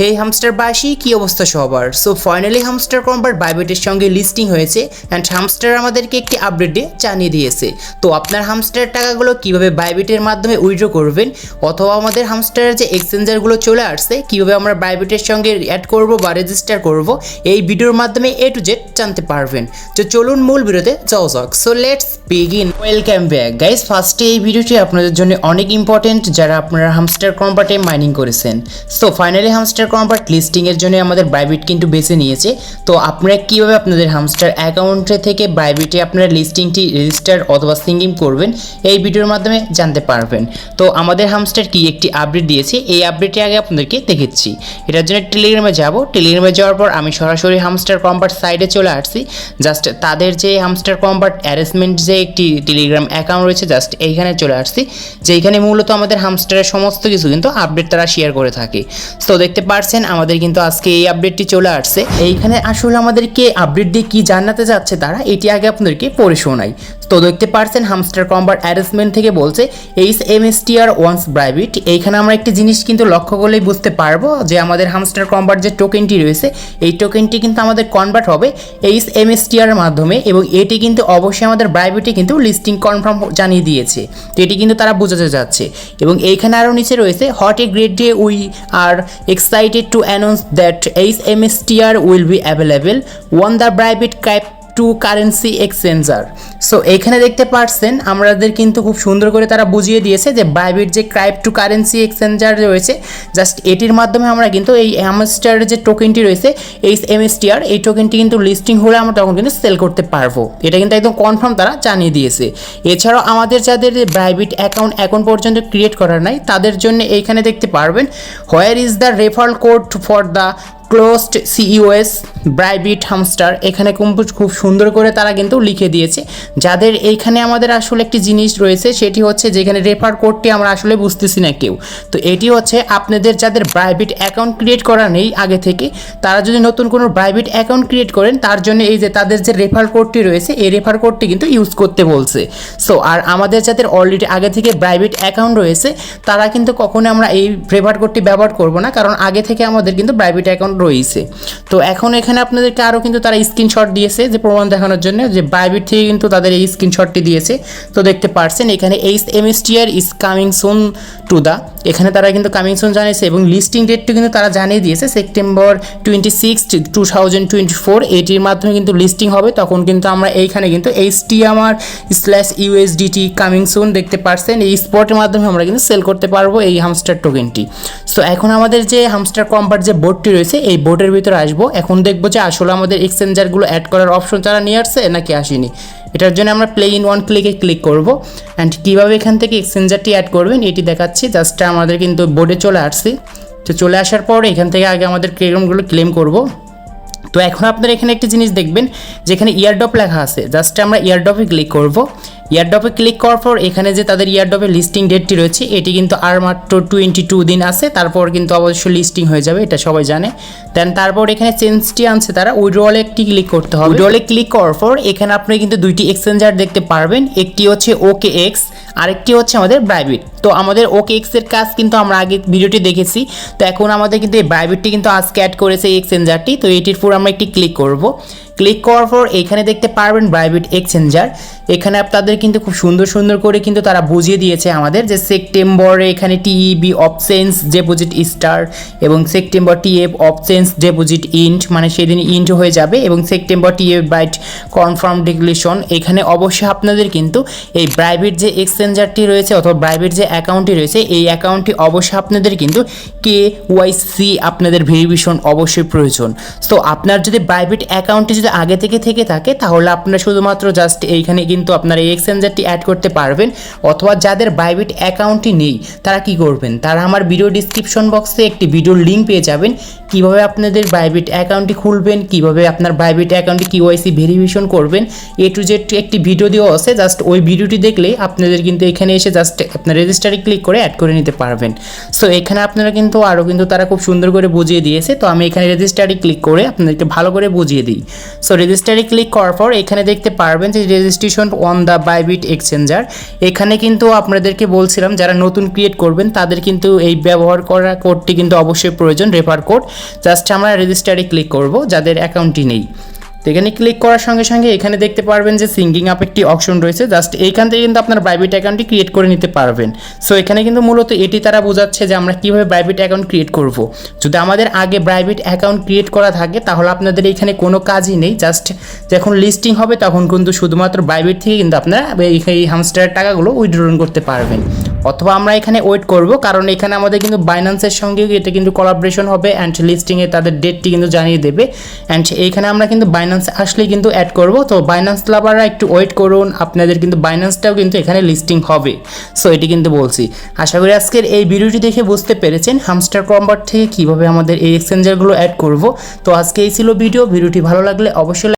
এই হামস্টারবাসী কি অবস্থা সবার। সো ফাইনালি হামস্টার কম্বার বাইবিটের সঙ্গে লিস্টিং হয়েছে অ্যান্ড হামস্টার আমাদেরকে একটি আপডেটে জানিয়ে দিয়েছে। তো আপনার হামস্টার টাকাগুলো কিভাবে বাইবিটের মাধ্যমে উইথড্র করবেন, অথবা আমাদের হামস্টারের যে এক্সচেঞ্জারগুলো চলে আসছে কিভাবে আমরা বাইবিটের সঙ্গে অ্যাড করব বা রেজিস্টার করব, এই ভিডিওর মাধ্যমে A to Z জানতে পারবেন। তো চলুন মূল ভিডিওতে যাওয়া যাক। So let's begin. Welcome back guys. ফার্স্টে এই ভিডিওটি আপনাদের জন্য অনেক ইম্পর্টেন্ট যারা আপনারা হামস্টার কম্বাটে মাইনিং করেছেন। সো ফাইনালি হামস্টার কম্বাট লিস্টিংয়ের জন্য আমাদের বাইবিট কিন্তু বেছে নিয়েছে। তো আপনারা কীভাবে আপনাদের হামস্টার অ্যাকাউন্টে থেকে বাইবিটে আপনারা লিস্টিংটি রেজিস্টার অথবা সিঙ্গিং করবেন এই ভিডিওর মাধ্যমে জানতে পারবেন। তো আমাদের হামস্টার কি একটি আপডেট দিয়েছে, এই আপডেটে আগে আপনাদেরকে দেখাচ্ছি। এটার জন্য টেলিগ্রামে যাব, টেলিগ্রামে যাওয়ার পর আমি সরাসরি হামস্টার কম্বাট সাইডে চলে আসছি। জাস্ট তাদের যে হামস্টার কম্বাট অ্যারেঞ্জমেন্ট যে একটি টেলিগ্রাম অ্যাকাউন্ট রয়েছে জাস্ট এইখানে চলে আসছি, যেখানে মূলত আমাদের হামস্টারের সমস্ত কিছু কিন্তু আপডেট তারা শেয়ার করে থাকে। তো দেখতে পাচ্ছেন আমাদের কিন্তু আজকে এই আপডেটটি চলে আসছে। এইখানে আসলে আমাদেরকে আপডেট দিয়ে কি জানাতে যাচ্ছে তারা, এটি আগে আপনাদেরকে পড়ে শোনাই। তো দেখতে পাচ্ছেন হামস্টার কম্বাট অ্যারেঞ্জমেন্ট থেকে বলছে HMSTR ওয়ান্স বাইবিট। এইখানে আমরা একটি জিনিস কিন্তু লক্ষ্য করলেই বুঝতে পারবো যে আমাদের হামস্টার কম্বাট যে টোকেনটি রয়েছে এই টোকেনটি কিন্তু আমাদের কনভার্ট হবে HMSTR এর মাধ্যমে, এবং এটি কিন্তু অবশ্যই আমাদের বাইবিটে কিন্তু লিস্টিং কনফার্ম জানিয়ে দিয়েছে। তো এটি কিন্তু তারা বোঝাতে যাচ্ছে। এবং এইখানে আরও নিচে রয়েছে what a great day, we are excited to announce that HMSTR will be available on the Bybit crypto currency exchanger. So এখানে দেখতে পাচ্ছেন আমাদের কিন্তু খুব সুন্দর করে তারা বুঝিয়ে দিয়েছে যে বাইবিট যে ক্রাইপ্টো কারেন্সি এক্সচেঞ্জার রয়েছে জাস্ট এটির মাধ্যমে আমরা কিন্তু এই হামস্টারের যে টোকেনটি রয়েছে HMSTR এই টোকেনটি কিন্তু লিস্টিং হলে আমরা তখন কিন্তু সেল করতে পারবো। এটা কিন্তু একদম কনফার্ম তারা জানিয়ে দিয়েছে। এছাড়াও আমাদের যাদের বাইবিট অ্যাকাউন্ট এখন পর্যন্ত ক্রিয়েট করা নাই তাদের জন্য এইখানে দেখতে পারবেন where is the referral code for the closed CEOS Bybit hamster. এখানে খুব সুন্দর করে তারা কিন্তু লিখে দিয়েছে। যাদের এইখানে আমাদের আসলে একটি জিনিস রয়েছে সেটি হচ্ছে যেখানে রেফার কোডটি আমরা আসলে বুঝতেছি না কেউ। তো এটি হচ্ছে আপনাদের যাদের বাইবিট অ্যাকাউন্ট ক্রিয়েট করা নেই আগে থেকে, তারা যদি নতুন কোনো বাইবিট অ্যাকাউন্ট ক্রিয়েট করেন তার জন্য এই যে তাদের যে রেফার কোডটি রয়েছে এই রেফার কোডটি কিন্তু ইউজ করতে বলছে। সো আর আমাদের যাদের অলরেডি আগে থেকে বাইবিট অ্যাকাউন্ট রয়েছে তারা কিন্তু কখনো আমরা এই রেফার কোডটি ব্যবহার করব না, কারণ আগে থেকে আমাদের কিন্তু বাইবিট অ্যাকাউন্ট রয়েছে। তো এখন এখানে আপনাদেরকে আরও কিন্তু তারা স্ক্রিনশট দিয়েছে যে প্রমাণ দেখানোর জন্য যে বাইবিট থেকে কিন্তু তাদের এই স্ক্রিনশটটি দিয়েছে। তো দেখতে পাচ্ছেন এখানে HMSTR is coming soon to the, এখানে তারা কিন্তু কামিং সুন জানিয়েছে এবং লিস্টিং ডেটটি কিন্তু তারা জানিয়ে দিয়েছে সেপ্টেম্বর 26, 2024। এটির মাধ্যমে কিন্তু লিস্টিং হবে। তখন কিন্তু আমরা এইখানে কিন্তু HTMR/USDT কামিং সুন দেখতে পাচ্ছেন এই স্পটের মাধ্যমে আমরা কিন্তু সেল করতে পারবো এই হামস্টার টোকেনটি। সো এখন আমাদের যে হামস্টার কম্বাট যে বোর্ডটি রয়েছে এই বোর্ডের ভিতরে আসবো। এখন দেখবো যে আসলে আমাদের এক্সচেঞ্জারগুলো অ্যাড করার অপশন তারা নিয়ে আসছে নাকি আসেনি। এটার জন্য আমরা প্লে ইন ওয়ান ক্লিকে ক্লিক করব অ্যান্ড কীভাবে এখান থেকে এক্সচেঞ্জারটি অ্যাড করবেন এটি দেখাচ্ছি। জাস্ট আমাদের কিন্তু বোর্ডে চলে আসছি। তো চলে আসার পর এখান থেকে আগে আমাদের ক্লেমগুলো ক্লেম করব। তো এখন আপনারা এখানে একটি জিনিস দেখবেন যেখানে ইয়ারড্রপ লেখা আছে, জাস্ট আমরা ইয়ারড্রপে ক্লিক করব। ইয়ারড্রপে ক্লিক করার পর এখানে যে তাদের ইয়ারড্রপের লিস্টিং ডেটটি রয়েছে এটি কিন্তু আর মাত্র 22 দিন আছে, তারপর কিন্তু অবশ্যই লিস্টিং হয়ে যাবে, এটা সবাই জানে। দেন তারপর এখানে চেঞ্জটি আনছে তারা, উইড্রোয়ালে একটি ক্লিক করতে হবে। উইড্রোয়ালে ক্লিক করার পর এখানে আপনি কিন্তু দুইটি এক্সচেঞ্জার দেখতে পারবেন, একটি হচ্ছে OKX আরেকটি হচ্ছে আমাদের বাইবিট। তো আমাদের OKX এর কাজ কিন্তু আমরা আগে ভিডিওটি দেখেছি। তো এখন আমাদের কিন্তু এই বাইবিটটি কিন্তু আজকে অ্যাড করেছে এই এক্সচেঞ্জারটি। তো এটির উপর আমরা একটি ক্লিক করব। ক্লিক করার পর এখানে দেখতে পারবেন বাইবিট এক্সচেঞ্জার। এখানে আপনাদের কিন্তু খুব সুন্দর করে কিন্তু তারা বুঝিয়ে দিয়েছে আমাদের যে সেপ্টেম্বরে এখানে TEB অপশনস ডিপোজিট স্টার এবং September TF options deposit end, মানে সেদিন ইন্ট হয়ে যাবে, এবং সেপ্টেম্বর TF বাইট কনফার্ম ডিক্লেশন। এখানে অবশ্যই আপনাদের কিন্তু এই বাইবিট যে এক্সচেঞ্জারটি রয়েছে অথবা বাইবিট যে অ্যাকাউন্টটি রয়েছে এই অ্যাকাউন্টটি অবশ্যই আপনাদের কিন্তু KYC আপনাদের ভেরিফিকেশন অবশ্যই প্রয়োজন। সো আপনার যদি বাইবিট অ্যাকাউন্টটি যদি আগে থেকে থাকে তাহলে আপনারা শুধুমাত্র জাস্ট এইখানে কিন্তু আপনারা এই এক্সচেঞ্জারটি অ্যাড করতে পারবেন। অথবা যাদের বাইবিট অ্যাকাউন্টটি নেই তারা কি করবেন, তারা আমার ভিডিও ডিসক্রিপশন বক্সে একটি ভিডিওর লিঙ্ক পেয়ে যাবেন কিভাবে আপনাদের বাইবিট অ্যাকাউন্টটি খুলবেন, কিভাবে আপনার বাইবিট অ্যাকাউন্টে KYC ভেরিফিকেশন করবেন, A to Z একটি ভিডিও দেওয়া আছে। জাস্ট ওই ভিডিওটি দেখলে আপনাদের কিন্তু এখানে এসে জাস্ট আপনার রেজিস্টার রেজিস্টারে ক্লিক করে অ্যাড করে নিতে পারবেন। সো এখানে আপনারা কিন্তু আরও কিন্তু তারা খুব সুন্দর করে বুঝিয়ে দিয়েছে। তো আমি এখানে রেজিস্টারে ক্লিক করে আপনাদেরকে ভালো করে বুঝিয়ে দিই। সো রেজিস্টারে ক্লিক করার পর এখানে দেখতে পারবেন যে registration on the Bybit exchanger. এখানে কিন্তু আপনাদেরকে বলছিলাম যারা নতুন ক্রিয়েট করবেন তাদের কিন্তু এই ব্যবহার করা কোডটি কিন্তু অবশ্যই প্রয়োজন, রেফার কোড। জাস্ট আমরা রেজিস্টারে ক্লিক করব যাদের অ্যাকাউন্টটি নেই। তো এখানে ক্লিক করার সঙ্গে সঙ্গে এখানে দেখতে পারবেন যে সিঙ্কিং আপ একটি অপশন রয়েছে। জাস্ট এইখান থেকে কিন্তু আপনার বাইবিট অ্যাকাউন্টটি ক্রিয়েট করে নিতে পারবেন। সো এখানে কিন্তু মূলত এটি তারা বোঝাচ্ছে যে আমরা কীভাবে বাইবিট অ্যাকাউন্ট ক্রিয়েট করব। যদি আমাদের আগে বাইবিট অ্যাকাউন্ট ক্রিয়েট করা থাকে তাহলে আপনাদের এখানে কোনো কাজই নেই। জাস্ট যখন লিস্টিং হবে তখন কিন্তু শুধুমাত্র বাইবিট থেকে কিন্তু আপনারা এই হামস্টারের টাকাগুলো উইথড্রন করতে পারবেন। অথবা আমরা এখানে ওয়েট করব, কারণ এখানে আমাদের কিন্তু বাইন্যান্সের সঙ্গে এটা কিন্তু কোলাবরেশন হবে অ্যান্ড লিস্টিংয়ে তাদের ডেটটি কিন্তু জানিয়ে দেবে। অ্যান্ড এইখানে আমরা কিন্তু বাইন্যান্স আসলেই কিন্তু অ্যাড করব। তো বাইন্যান্স লাভাররা একটু ওয়েট করুন, আপনাদের কিন্তু বাইন্যান্সটাও কিন্তু এখানে লিস্টিং হবে। সো এটি কিন্তু বলছি। আশা করি আজকের এই ভিডিওটি দেখে বুঝতে পেরেছেন হামস্টার কম্বার থেকে কীভাবে আমাদের এই এক্সচেঞ্জারগুলো অ্যাড করব। তো আজকে এই ছিল ভিডিওটি ভালো লাগলে অবশ্যই